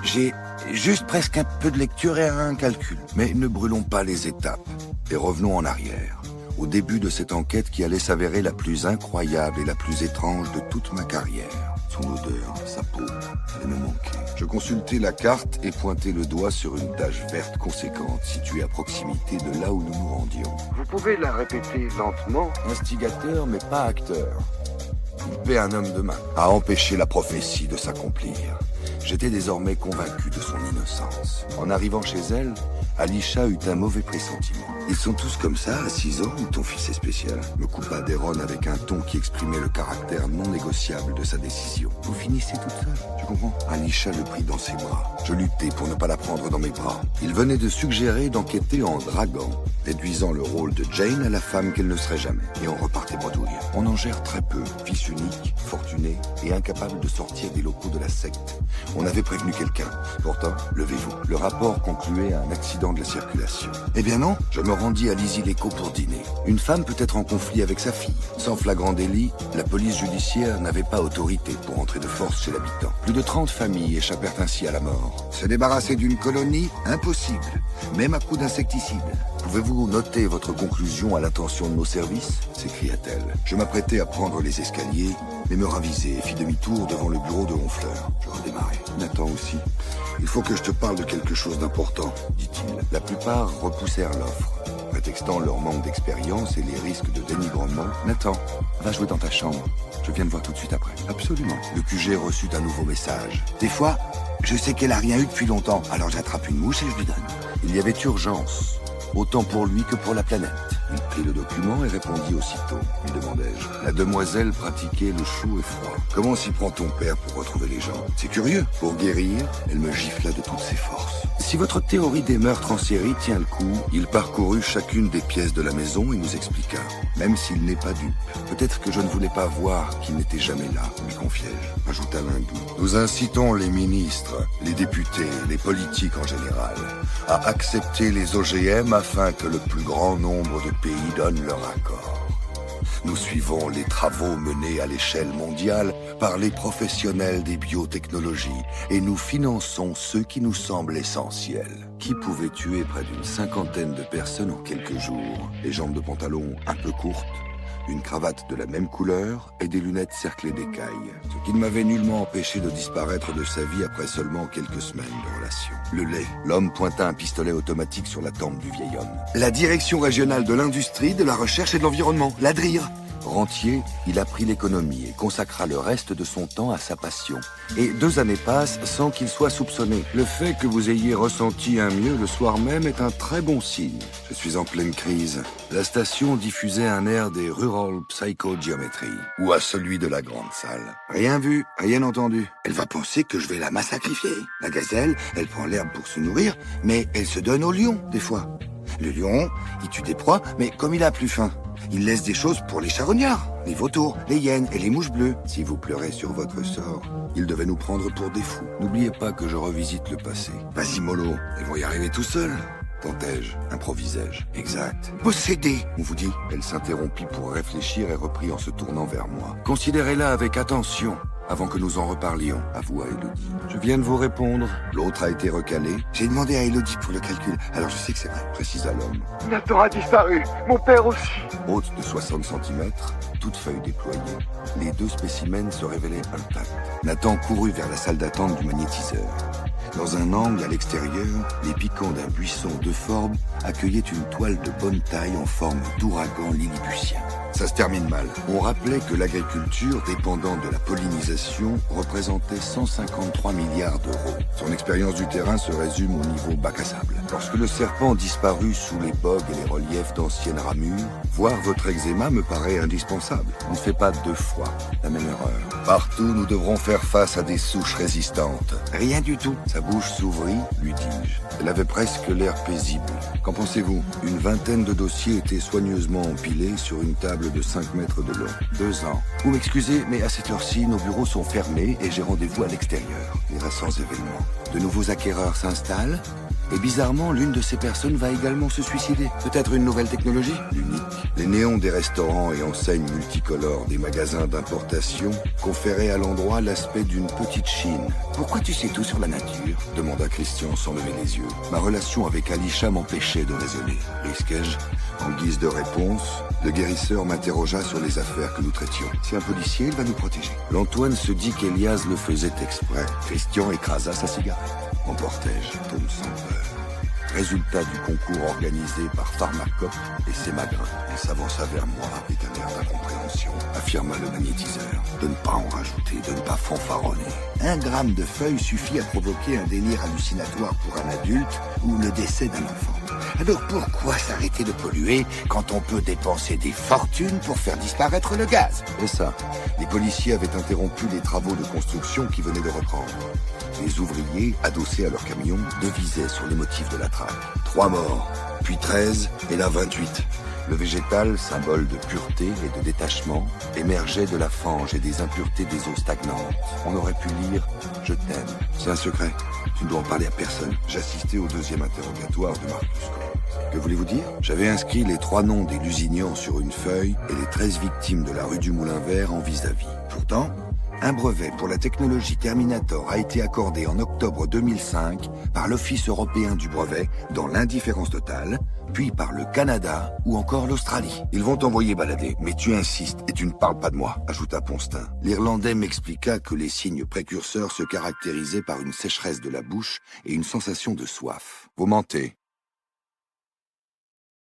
J'ai juste presque un peu de lecture et un calcul. Mais ne brûlons pas les étapes. Et revenons en arrière, au début de cette enquête qui allait s'avérer la plus incroyable et la plus étrange de toute ma carrière. Son odeur, sa peau, elle me manquait. Je consultai la carte et pointai le doigt sur une tache verte conséquente située à proximité de là où nous nous rendions. Vous pouvez la répéter lentement? Instigateur, mais pas acteur. Il paie un homme de main, a empêché la prophétie de s'accomplir. J'étais désormais convaincu de son innocence. En arrivant chez elle, Alisha eut un mauvais pressentiment. Ils sont tous comme ça, à 6 ans, ou ton fils est spécial? Me coupa Deron avec un ton qui exprimait le caractère non négociable de sa décision. Vous finissez toute seule, tu comprends? Alisha le prit dans ses bras. Je luttai pour ne pas la prendre dans mes bras. Il venait de suggérer d'enquêter en draguant, réduisant le rôle de Jane à la femme qu'elle ne serait jamais. Et on repartait bredouille. On en gère très peu, fils unique, fortuné et incapable de sortir des locaux de la secte. On avait prévenu quelqu'un. Pourtant, levez-vous. Le rapport concluait à un accident de la circulation. Eh bien non, je me rendis à Lizy-l'Écho pour dîner. Une femme peut être en conflit avec sa fille. Sans flagrant délit, la police judiciaire n'avait pas autorité pour entrer de force chez l'habitant. Plus de 30 familles échappèrent ainsi à la mort. Se débarrasser d'une colonie? Impossible. Même à coup d'insecticide. Pouvez-vous noter votre conclusion à l'attention de nos services? S'écria-t-elle. Je m'apprêtais à prendre les escaliers, mais me ravisai et fis demi-tour devant le bureau de Honfleur. Je redémarrai. Nathan aussi. Il faut que je te parle de quelque chose d'important, dit-il. La plupart repoussèrent l'offre, prétextant leur manque d'expérience et les risques de dénigrement. Nathan, va jouer dans ta chambre. Je viens te voir tout de suite après. Absolument. Le QG reçut un nouveau message. Des fois, je sais qu'elle a rien eu depuis longtemps, alors j'attrape une mouche et je lui donne. Il y avait urgence, autant pour lui que pour la planète. Il prit le document et répondit aussitôt, lui demandai-je. La demoiselle pratiquait le chaud et froid. Comment s'y prend ton père pour retrouver les gens? C'est curieux. Pour guérir, elle me gifla de toutes ses forces. Si votre théorie des meurtres en série tient le coup, il parcourut chacune des pièces de la maison et nous expliqua. Même s'il n'est pas dupe, peut-être que je ne voulais pas voir qu'il n'était jamais là, lui confiai-je. Ajouta l'hindou. Nous incitons les ministres, les députés, les politiques en général, à accepter les OGM afin que le plus grand nombre de pays donnent leur accord. Nous suivons les travaux menés à l'échelle mondiale par les professionnels des biotechnologies et nous finançons ceux qui nous semblent essentiels. Qui pouvait tuer près d'une 50aine de personnes en quelques jours? Les jambes de pantalon un peu courtes, une cravate de la même couleur et des lunettes cerclées d'écailles. Ce qui ne m'avait nullement empêché de disparaître de sa vie après seulement quelques semaines de relation. Le lait. L'homme pointa un pistolet automatique sur la tempe du vieil homme. La direction régionale de l'industrie, de la recherche et de l'environnement. La DRIR. Rentier, il apprit l'économie et consacra le reste de son temps à sa passion. Et 2 années passent sans qu'il soit soupçonné. Le fait que vous ayez ressenti un mieux le soir même est un très bon signe. Je suis en pleine crise. La station diffusait un air des Rural Psychogeometry, ou à celui de la grande salle. Rien vu, rien entendu. Elle va penser que je vais la massacrifier. La gazelle, elle prend l'herbe pour se nourrir, mais elle se donne au lion, des fois. Le lion, il tue des proies, mais comme il a plus faim, il laisse des choses pour les charognards, les vautours, les hyènes et les mouches bleues. Si vous pleurez sur votre sort, ils devaient nous prendre pour des fous. N'oubliez pas que je revisite le passé. Vas-y mollo, ils vont y arriver tout seuls. Tentai-je, improvisai-je. Exact. Possédé, on vous dit. Elle s'interrompit pour réfléchir et reprit en se tournant vers moi. Considérez-la avec attention. Avant que nous en reparlions, avoua Elodie. Je viens de vous répondre. L'autre a été recalé. J'ai demandé à Elodie pour le calcul, alors je sais que c'est vrai, précisa l'homme. Nathan a disparu, mon père aussi. Haute de 60 cm, toute feuille déployée, les 2 spécimens se révélaient intacts. Nathan courut vers la salle d'attente du magnétiseur. Dans un angle à l'extérieur, les piquants d'un buisson d'euphorbes accueillaient une toile de bonne taille en forme d'ouragan lilliputien. Ça se termine mal. On rappelait que l'agriculture, dépendant de la pollinisation, représentait 153 milliards d'euros. Son expérience du terrain se résume au niveau bac à sable. Lorsque le serpent disparut sous les bogues et les reliefs d'anciennes ramures, voir votre eczéma me paraît indispensable. On ne fait pas 2 fois la même erreur. Partout, nous devrons faire face à des souches résistantes. Rien du tout. Ça bouche s'ouvrit, lui dis-je. Elle avait presque l'air paisible. Qu'en pensez-vous? Une vingtaine de dossiers étaient soigneusement empilés sur une table de 5 mètres de long. 2 ans. Vous m'excusez, mais à cette heure-ci, nos bureaux sont fermés et j'ai rendez-vous à l'extérieur. Les récents événements. De nouveaux acquéreurs s'installent. Et bizarrement, l'une de ces personnes va également se suicider. Peut-être une nouvelle technologie? L'unique. Les néons des restaurants et enseignes multicolores des magasins d'importation conféraient à l'endroit l'aspect d'une petite Chine. Pourquoi tu sais tout sur la nature? Demanda Christian sans lever les yeux. Ma relation avec Alisha m'empêchait de raisonner. Risquais-je? En guise de réponse, le guérisseur m'interrogea sur les affaires que nous traitions. C'est un policier, il va nous protéger. L'Antoine se dit qu'Elias le faisait exprès. Christian écrasa sa cigarette. Emportai-je, tombe sans peur. Résultat du concours organisé par Pharmacop et ses magrins. Il s'avança vers moi avec un air d'incompréhension, affirma le magnétiseur. De ne pas en rajouter, de ne pas fanfaronner. 1 gramme de feuille suffit à provoquer un délire hallucinatoire pour un adulte ou le décès d'un enfant. Alors pourquoi s'arrêter de polluer quand on peut dépenser des fortunes pour faire disparaître le gaz? Et ça, les policiers avaient interrompu les travaux de construction qui venaient de reprendre. Les ouvriers, adossés à leur camion, devisaient sur les motifs de la traque. 3 morts, puis 13, et là 28. Le végétal, symbole de pureté et de détachement, émergeait de la fange et des impuretés des eaux stagnantes. On aurait pu lire « Je t'aime ». C'est un secret. Tu ne dois en parler à personne. J'assistais au 2e interrogatoire de Marcus Cole. Que voulez-vous dire? J'avais inscrit les 3 noms des Lusignans sur une feuille et les 13 victimes de la rue du Moulin Vert en vis-à-vis. Pourtant, un brevet pour la technologie Terminator a été accordé en octobre 2005 par l'Office européen du brevet dans l'indifférence totale, puis par le Canada ou encore l'Australie. Ils vont t'envoyer balader, mais tu insistes et tu ne parles pas de moi, ajouta Ponstin. L'Irlandais m'expliqua que les signes précurseurs se caractérisaient par une sécheresse de la bouche et une sensation de soif. Vous mentez.